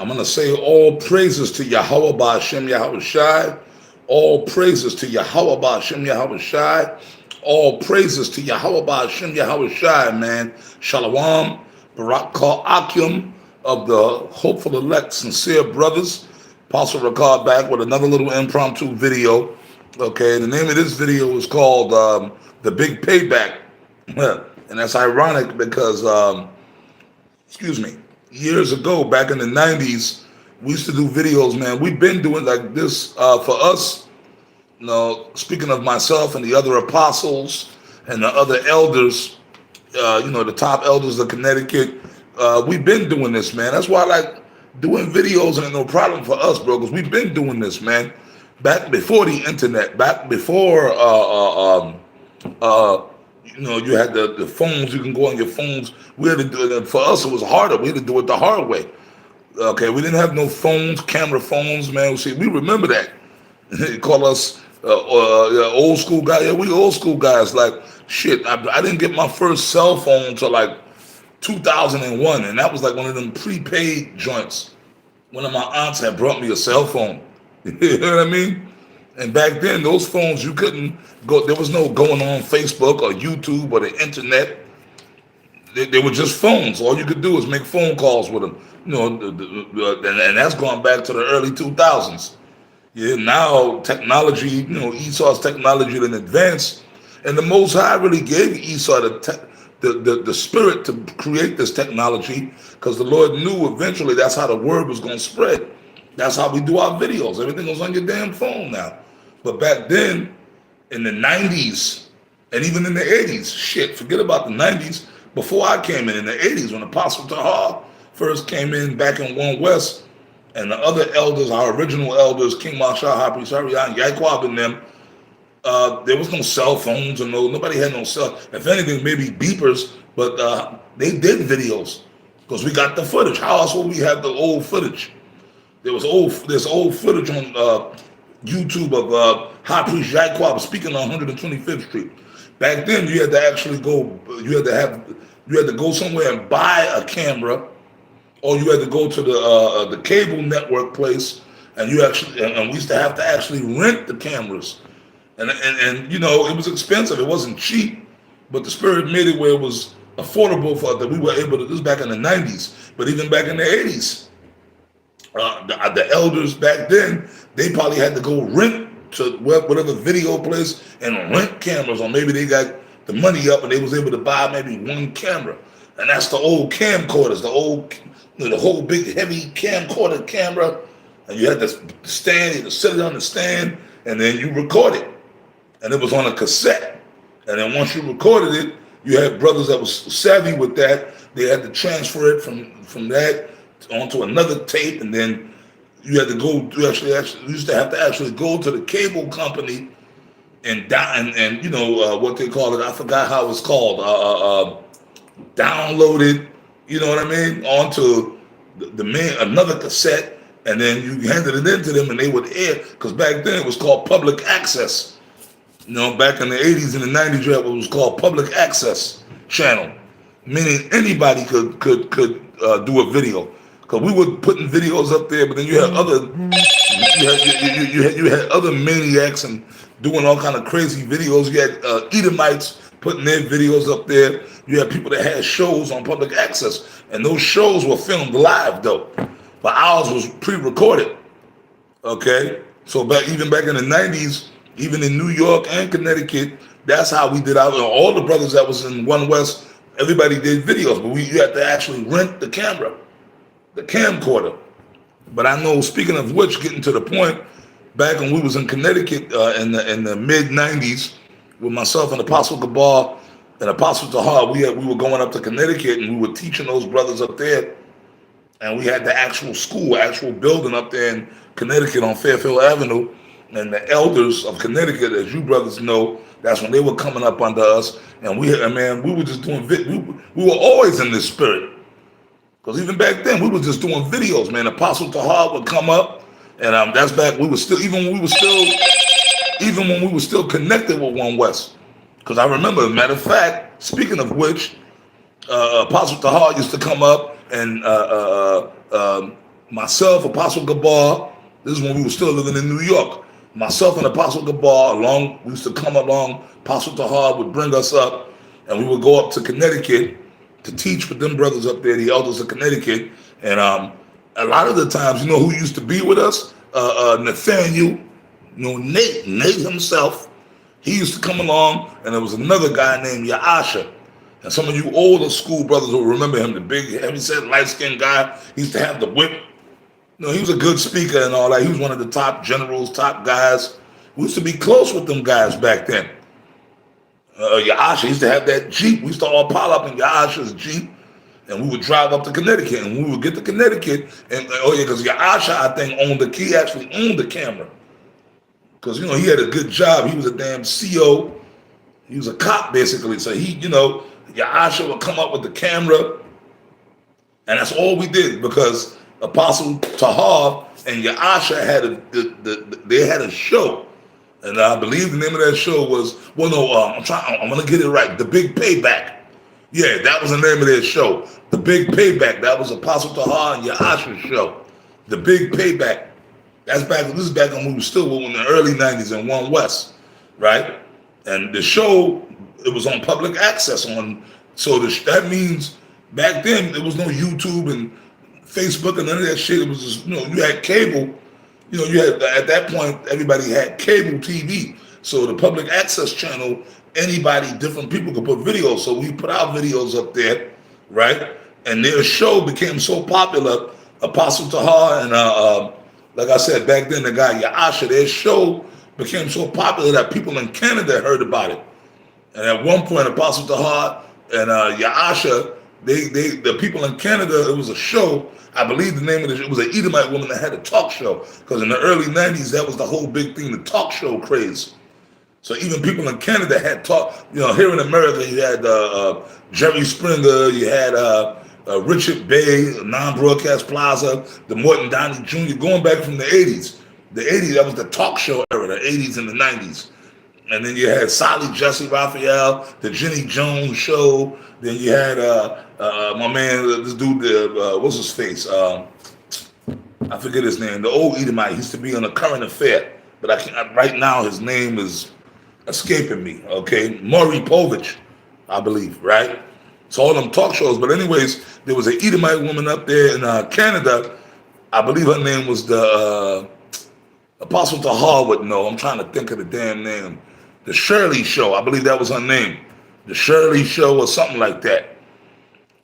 I'm going to say all praises to Yahweh Ba'Shem Yahweh Shai. All praises to Yahweh Ba'Shem Yahweh Shai. All praises to Yahweh Ba'Shem Yahweh Shai, man. Shalom, Barak Kal Akim of the hopeful elect, sincere brothers. Apostle Ricard back with another little impromptu video. Okay, the name of this video is called The Big Payback. And that's ironic because excuse me, years ago, back in the 90s, we used to do videos, man. We've been doing like this for us, speaking of myself and the other apostles and the other elders, the top elders of Connecticut. We've been doing this, man. That's why I like doing videos ain't no problem for us, bro, because we've been doing this, man. Back before the internet, back before you had the phones. You can go on your phones. We had to do it. For us, it was harder. We had to do it the hard way. Okay, we didn't have no phones, camera phones, man. See, we remember that. They call us old school guys. Yeah, we old school guys. Like shit, I didn't get my first cell phone till like 2001, and that was like one of them prepaid joints. One of my aunts had brought me a cell phone. You know what I mean? And back then, those phones, you couldn't go, there was no going on Facebook or YouTube or the internet. They were just phones. All you could do was make phone calls with them. And that's going back to the early 2000s. Yeah, now technology, Esau's technology didn't advance. And the Most High really gave Esau the spirit to create this technology because the Lord knew eventually that's how the word was going to spread. That's how we do our videos. Everything was on your damn phone now. But back then, in the 90s, and even in the 80s, shit, forget about the 90s. Before I came in the 80s, when Apostle Tahar first came in back in One West, and the other elders, our original elders, King Marshall, Happy Sarian, Yaquab, and them, there was no cell phones, and nobody had no cell. If anything, maybe beepers, but they did videos because we got the footage. How else would we have the old footage? There's old footage on YouTube of High Priest Yaquab speaking on 125th Street. Back then, you had to actually go. You had to go somewhere and buy a camera, or you had to go to the cable network place, and we used to have to actually rent the cameras, and it was expensive. It wasn't cheap, but the Spirit made it where it was affordable for that we were able to. This was back in the 90s, but even back in the 80s. The elders back then, they probably had to go rent to whatever video place and rent cameras, or maybe they got the money up and they was able to buy maybe one camera, and that's the old camcorders, the whole big heavy camcorder camera, and you had to stand, you had to sit it on the stand, and then you record it, and it was on a cassette, and then once you recorded it, you had brothers that was savvy with that. They had to transfer it from that onto another tape, and then you had to go. You used to have to actually go to the cable company and what they call it. I forgot how it's called. Download it. You know what I mean? Onto another cassette, and then you handed it into them, and they would air. Because back then it was called public access. Back in the 80s and the 90s, you had what was called public access channel, meaning anybody could do a video. Because we were putting videos up there, but then you had other maniacs and doing all kind of crazy videos. You had Edomites putting their videos up there. You had people that had shows on public access, and those shows were filmed live though, but ours was pre-recorded. Okay, so even back in the 90s, even in New York and Connecticut, that's how we did all the brothers that was in One West. Everybody did videos, but you had to actually rent the camera. The camcorder. But I know, speaking of which, getting to the point, back when we was in Connecticut in the mid 90s with myself and Apostle Gabar and Apostle Tahar, we were going up to Connecticut and we were teaching those brothers up there, and we had the actual building up there in Connecticut on Fairfield Avenue, and the elders of Connecticut, as you brothers know, that's when they were coming up under us, and we were just doing we were always in this spirit. Because even back then, we were just doing videos, man. Apostle Tahar would come up, and that's back. We were still, even when we were still connected with One West. Because I remember, as a matter of fact, speaking of which, Apostle Tahar used to come up, and myself, Apostle Gabar. This is when we were still living in New York. Myself and Apostle Gabar, we used to come along. Apostle Tahar would bring us up, and we would go up to Connecticut to teach with them brothers up there, the elders of Connecticut. And a lot of the times, you know who used to be with us? Nathaniel, Nate himself. He used to come along, and there was another guy named Yaasha. And some of you older school brothers will remember him, the big, heavy-set, light-skinned guy. He used to have the whip. He was a good speaker and all that. He was one of the top generals, top guys. We used to be close with them guys back then. Yaasha used to have that Jeep. We used to all pile up in Yaasha's Jeep, and we would drive up to Connecticut. And we would get to Connecticut, and because Yaasha, I think, actually owned the camera. Because, he had a good job. He was a damn CO. He was a cop, basically. So Yaasha would come up with the camera, and that's all we did, because Apostle Tahar and Yaasha had a show, and I believe the name of that show was I'm gonna get it right. The Big Payback. Yeah, that was the name of their show. The Big Payback. That was Apostle Tahar and Yaasha's show. The Big Payback. This is back when we were still in the early '90s in One West, right? And the show, it was on public access that means back then there was no YouTube and Facebook and none of that shit. It was just, you had cable. At that point, everybody had cable TV. So the public access channel, different people could put videos. So we put our videos up there, right? And their show became so popular, Apostle Tahar and, like I said, back then, the guy Yaasha, their show became so popular that people in Canada heard about it. And at one point, Apostle Tahar and Yaasha, the people in Canada, it was a show. I believe the name of it was an Edomite woman that had a talk show. Because in the early '90s, that was the whole big thing, the talk show craze. So even people in Canada had talk. Here in America, you had Jerry Springer, you had Richard Bay, Non-Broadcast Plaza, the Morton Downey Jr., going back from the 80s. The 80s, that was the talk show era, the 80s and the 90s. And then you had Sally Jesse Raphael, the Jenny Jones show. Then you had my man, this dude, what's his face? I forget his name. The old Edomite. He used to be on A Current Affair, but I can't. Right now, his name is escaping me. Okay, Maury Povich, I believe. Right. So all them talk shows. But anyways, there was an Edomite woman up there in Canada. I believe her name was the Apostle Tahar would know. I'm trying to think of the damn name. The Shirley Show. I believe that was her name. The Shirley Show or something like that.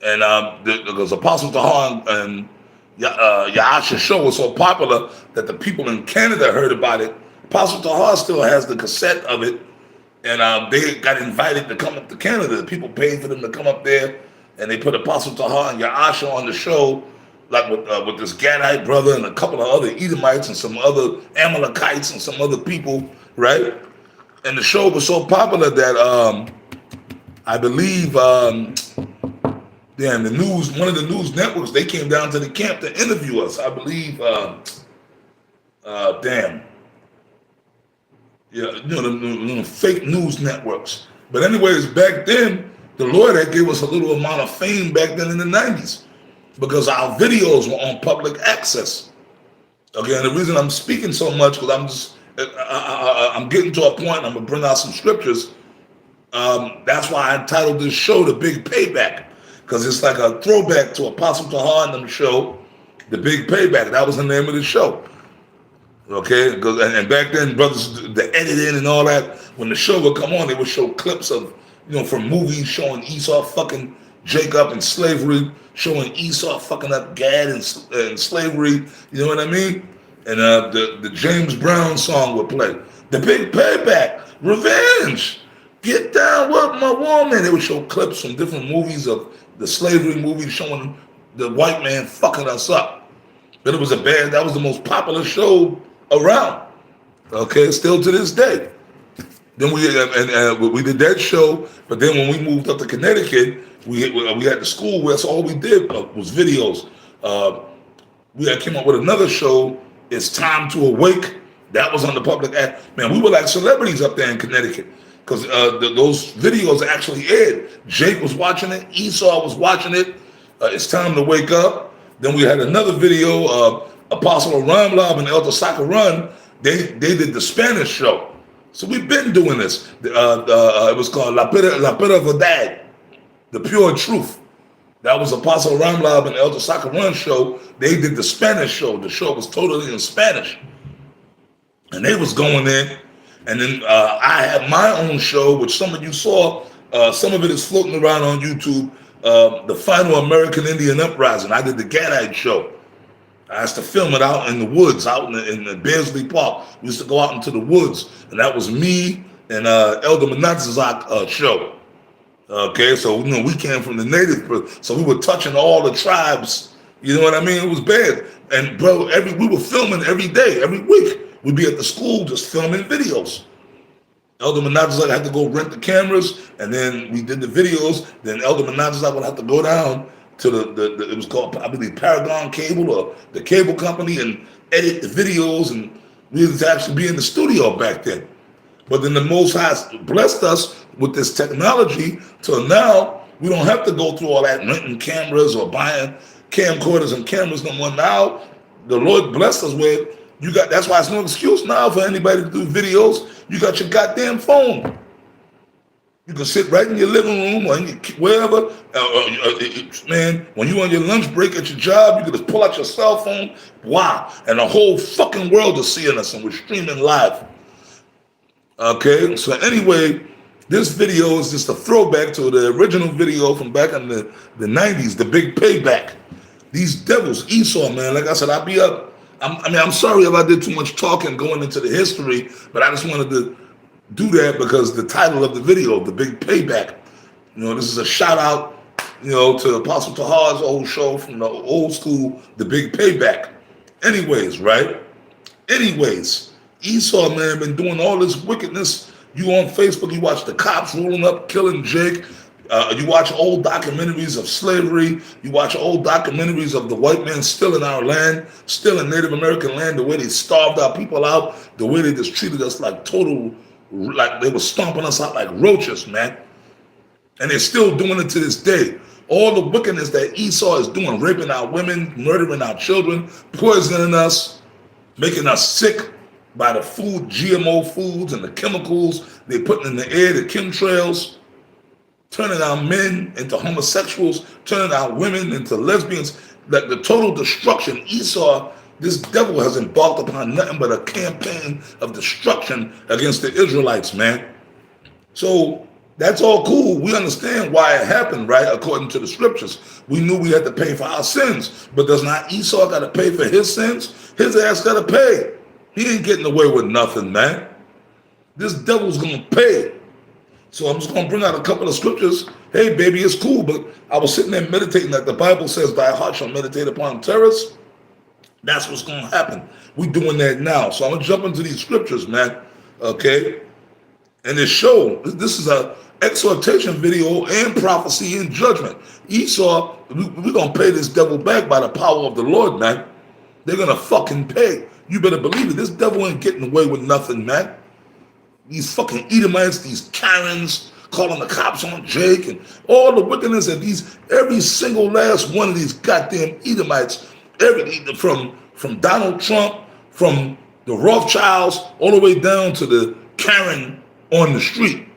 And because Apostle Tahar and Yaasha's show was so popular that the people in Canada heard about it. Apostle Tahar still has the cassette of it. And they got invited to come up to Canada. The people paid for them to come up there. And they put Apostle Tahar and Yaasha on the show, like with this Gadite brother and a couple of other Edomites and some other Amalekites and some other people, right? And the show was so popular that I believe, one of the news networks, they came down to the camp to interview us. I believe, the fake news networks. But anyways, back then, the Lord had gave us a little amount of fame back then in the 90s because our videos were on public access. Okay, and the reason I'm speaking so much because I'm getting to a point, I'm going to bring out some scriptures. That's why I entitled this show The Big Payback, because it's like a throwback to Apostle Tahar and them show, The Big Payback. That was the name of the show. Okay, and back then, brothers, the editing and all that, when the show would come on, they would show clips of, from movies showing Esau fucking Jacob and slavery, showing Esau fucking up Gad and slavery, you know what I mean? And the James Brown song would play. The Big Payback, Revenge, Get Down With My Woman. They would show clips from different movies of the slavery movies showing the white man fucking us up. But that was the most popular show around. Okay, still to this day. Then we did that show, but then when we moved up to Connecticut, we had the school where that's all we did was videos. We came up with another show, It's Time to Awake. That was on the public act. Man, we were like celebrities up there in Connecticut because those videos actually aired. Jake was watching it. Esau was watching it. It's Time to Wake Up. Then we had another video of Apostle Ramlab and Elder Sakaran. They did the Spanish show. So we've been doing this. It was called La Pura Verdad, the pure truth. That was Apostle Ramlab and Elder Sakaran show. They did the Spanish show. The show was totally in Spanish. And they was going in. And then I had my own show, which some of you saw. Some of it is floating around on YouTube. The Final American Indian Uprising. I did the Gadite show. I used to film it out in the woods, out in the Beardsley Park. We used to go out into the woods. And that was me and Elder Menazazak show. Okay, so we came from the native, so we were touching all the tribes. You know what I mean? It was bad. And bro, we were filming every day, every week. We'd be at the school just filming videos. Elder Menazazak had to go rent the cameras, and then we did the videos. Then Elder Menazazak would have to go down to the it was called, I believe, Paragon Cable or the cable company, and edit the videos. And we used to actually be in the studio back then. But then the Most High blessed us with this technology till now we don't have to go through all that renting cameras or buying camcorders and cameras no more. Now the Lord blessed us with, that's why it's no excuse now for anybody to do videos. You got your goddamn phone. You can sit right in your living room or wherever. Man, when you're on your lunch break at your job, you can just pull out your cell phone. Wow. And the whole fucking world is seeing us, and we're streaming live. Okay, so anyway, this video is just a throwback to the original video from back in the 90s, the Big Payback. These devils, Esau, man, like I said, I'll be up. I'm sorry if I did too much talking going into the history, but I just wanted to do that because the title of the video, the Big Payback, this is a shout out, to Apostle Tahar's old show from the old school, the Big Payback. Anyways, Esau, man, been doing all this wickedness. You on Facebook, you watch the cops rolling up, killing Jake. You watch old documentaries of slavery. You watch old documentaries of the white man still in our land, still in Native American land, the way they starved our people out, the way they just treated us like they were stomping us out like roaches, man. And they're still doing it to this day. All the wickedness that Esau is doing, raping our women, murdering our children, poisoning us, making us sick by the food, GMO foods and the chemicals they putting in the air, the chemtrails, turning our men into homosexuals, turning our women into lesbians, like the total destruction. Esau, this devil has embarked upon nothing but a campaign of destruction against the Israelites, man. So that's all cool. We understand why it happened, right? According to the scriptures. We knew we had to pay for our sins, but does not Esau got to pay for his sins? His ass got to pay. He ain't getting away with nothing, man. This devil's going to pay. So I'm just going to bring out a couple of scriptures. Hey, baby, it's cool, but I was sitting there meditating like the Bible says, thy heart shall meditate upon terrors. That's what's going to happen. We're doing that now. So I'm going to jump into these scriptures, man. Okay? And this is a exhortation video and prophecy and judgment. Esau, we're going to pay this devil back by the power of the Lord, man. They're going to fucking pay. You better believe it. This devil ain't getting away with nothing, man. These fucking Edomites, these Karens, calling the cops on Jake, and all the wickedness of every single last one of these goddamn Edomites, from Donald Trump, from the Rothschilds, all the way down to the Karen on the street.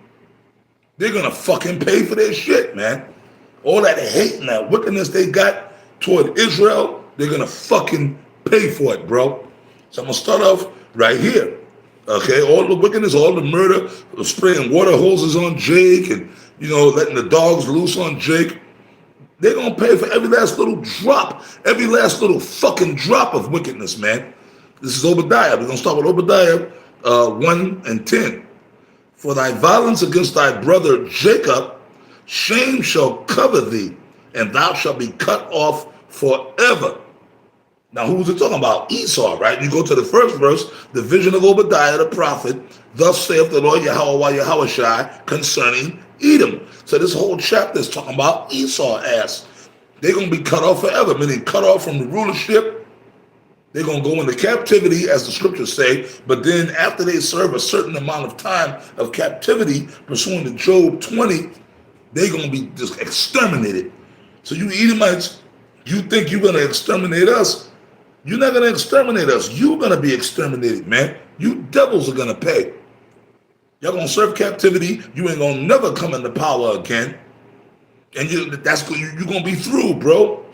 They're gonna fucking pay for their shit, man. All that hate and that wickedness they got toward Israel, they're gonna fucking pay for it, bro. So I'm gonna start off right here. Okay, all the wickedness, all the murder, spraying water hoses on Jake, and letting the dogs loose on Jake. They're gonna pay for every last little drop, every last little fucking drop of wickedness, man. This is Obadiah. We're gonna start with Obadiah 1 and 10. For thy violence against thy brother Jacob, shame shall cover thee, and thou shalt be cut off forever. Now, who's it talking about? Esau, right? You go to the first verse, the vision of Obadiah the prophet, thus saith the Lord Yahweh concerning Edom. So this whole chapter is talking about Esau ass. They're going to be cut off forever, meaning cut off from the rulership. They're going to go into captivity, as the scriptures say, but then after they serve a certain amount of time of captivity, pursuant to Job 20, they're going to be just exterminated. So you Edomites, You think you're gonna exterminate us? You're not gonna exterminate us. You're gonna be exterminated, man. You devils are gonna pay. Y'all gonna serve captivity. You ain't gonna never come into power again. And you're gonna be through, bro.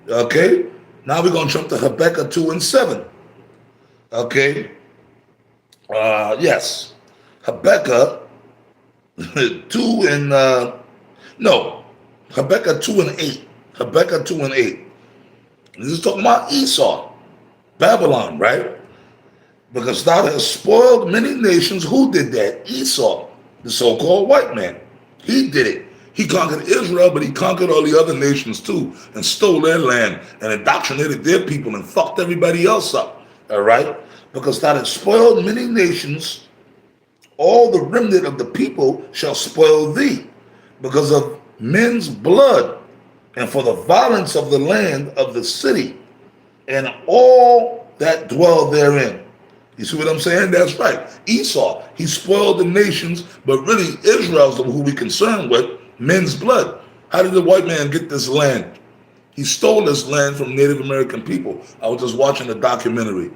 Okay? Now we're gonna jump to Habakkuk 2 and 7. Okay? Yes. Habakkuk 2 and no. Habakkuk 2 and 8. Habakkuk 2 and 8. This is talking about Esau, Babylon, right? Because thou hast spoiled many nations. Who did that? Esau, the so-called white man. He did it. He conquered Israel, but he conquered all the other nations too, and stole their land, and indoctrinated their people, and fucked everybody else up. All right? Because thou hast spoiled many nations, all the remnant of the people shall spoil thee, because of men's blood, and for the violence of the land of the city, and all that dwell therein. You see what I'm saying? That's right. Esau, he spoiled the nations, but really Israel's who we concerned with, men's blood. How did the white man get this land? He stole this land from Native American people. I was just watching a documentary.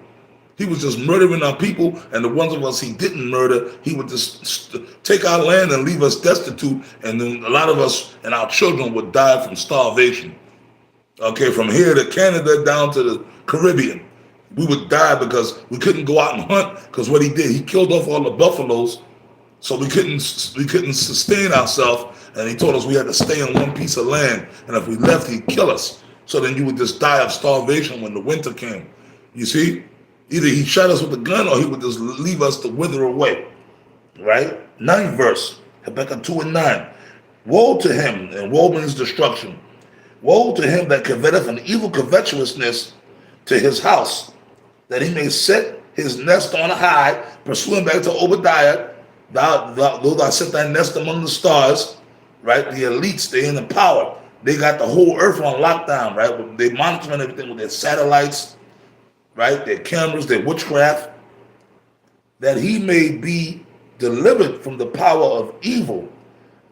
He was just murdering our people, and the ones of us he didn't murder, he would just take our land and leave us destitute, and then a lot of us and our children would die from starvation. Okay, from here to Canada down to the Caribbean. We would die because we couldn't go out and hunt, because what he did, he killed off all the buffaloes, so we couldn't sustain ourselves, and he told us we had to stay on one piece of land, and if we left, he'd kill us. So then you would just die of starvation when the winter came. You see? Either he shot us with a gun or he would just leave us to wither away. Right? 9th verse, Habakkuk 2 and 9. Woe to him, and woe means destruction. Woe to him that coveteth an evil covetousness to his house, that he may set his nest on high, pursuing back to Obadiah, though thou set thy nest among the stars, right? The elites, they in the power. They got the whole earth on lockdown, right? They monitoring everything with their satellites, right? Their cameras, their witchcraft, that he may be delivered from the power of evil.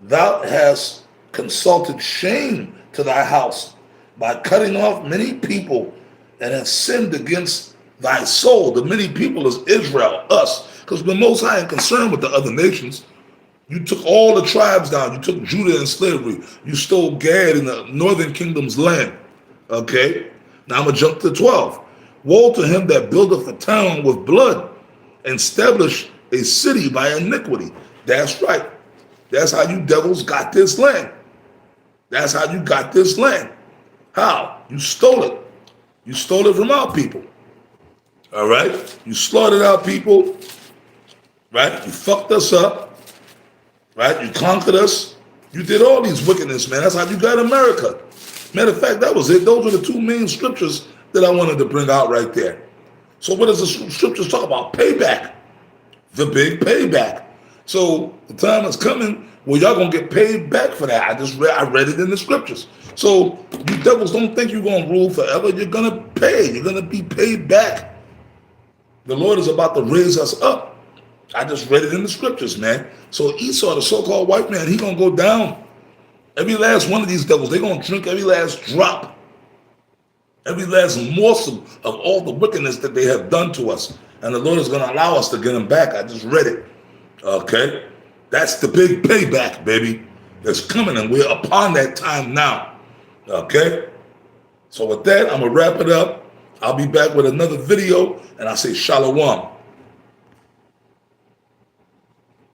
Thou hast consulted shame to thy house by cutting off many people, and hast sinned against thy soul. The many people is Israel, us, because the Most High ain't concerned with the other nations. You took all the tribes down. You took Judah in slavery. You stole Gad in the northern kingdom's land. Okay? Now I'm going to jump to 12. Woe to him that buildeth a town with blood, and establish a city by iniquity. That's right. That's how you devils got this land. That's how you got this land. How? You stole it. You stole it from our people. All right? You slaughtered our people. Right? You fucked us up. Right? You conquered us. You did all these wickedness, man. That's how you got America. Matter of fact, that was it. Those were the two main scriptures that I wanted to bring out right there. So what does the scriptures talk about? Payback. The big payback. So the time is coming where y'all gonna get paid back for that. I read it in the scriptures. So you devils don't think you're gonna rule forever. You're gonna pay. You're gonna be paid back. The Lord is about to raise us up. I just read it in the scriptures, man. So Esau, the so-called white man, he gonna go down. Every last one of these devils, they gonna drink every last drop, every last morsel of all the wickedness that they have done to us. And the Lord is going to allow us to get them back. I just read it. Okay? That's the big payback, baby. That's coming, and we're upon that time now. Okay? So with that, I'm going to wrap it up. I'll be back with another video, and I say shalom.